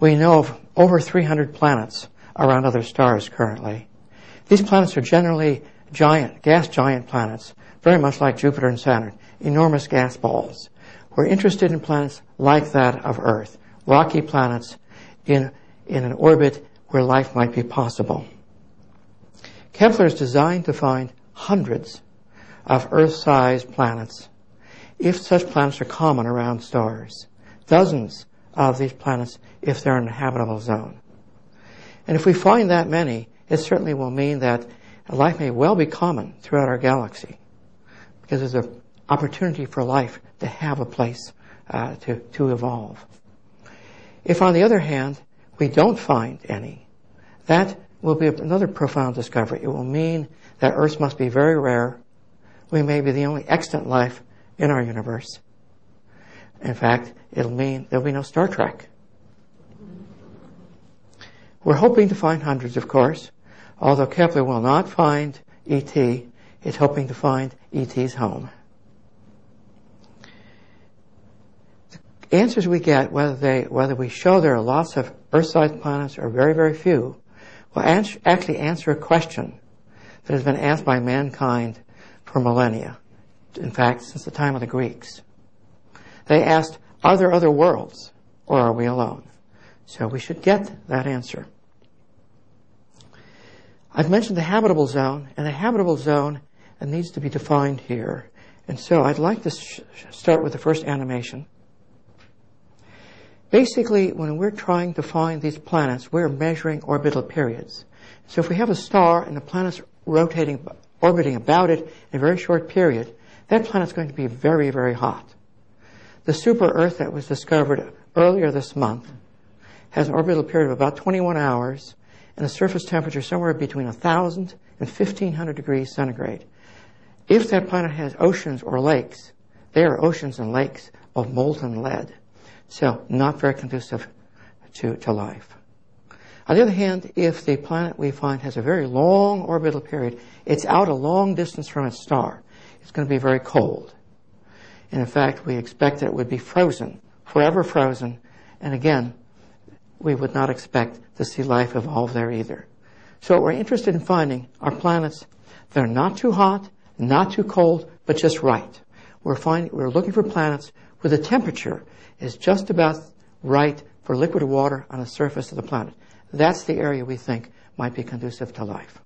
We know of over 300 planets around other stars currently. These planets are generally gas giant planets, very much like Jupiter and Saturn, enormous gas balls. We're interested in planets like that of Earth, rocky planets in an orbit where life might be possible. Kepler is designed to find hundreds of Earth-sized planets, if such planets are common around stars. Dozens of these planets if they're in a habitable zone. And if we find that many, it certainly will mean that life may well be common throughout our galaxy, because there's an opportunity for life to have a place to evolve. If, on the other hand, we don't find any, that will be another profound discovery. It will mean that Earth must be very rare. We may be the only extant life in our universe. In fact, it'll mean there'll be no Star Trek. We're hoping to find hundreds, of course. Although Kepler will not find E.t., it's hoping to find E.t.'s home. The answers we get, whether we show there are lots of Earth-sized planets or very, very few, will actually answer a question that has been asked by mankind for millennia. In fact, since the time of the Greeks. They asked, are there other worlds, or are we alone? So we should get that answer. I've mentioned the habitable zone, and the habitable zone needs to be defined here. And so I'd like to start with the first animation. Basically, when we're trying to find these planets, we're measuring orbital periods. So if we have a star and the planet's orbiting about it in a very short period, that planet's going to be very, very hot. The super-Earth that was discovered earlier this month has an orbital period of about 21 hours and a surface temperature somewhere between 1,000 and 1,500 degrees centigrade. If that planet has oceans or lakes, they are oceans and lakes of molten lead. So not very conducive to life. On the other hand, if the planet we find has a very long orbital period, it's out a long distance from its star, it's going to be very cold. And in fact, we expect that it would be frozen, forever frozen, and again, we would not expect to see life evolve there either. So what we're interested in finding are planets that are not too hot, not too cold, but just right. We're looking for planets where the temperature is just about right for liquid water on the surface of the planet. That's the area we think might be conducive to life.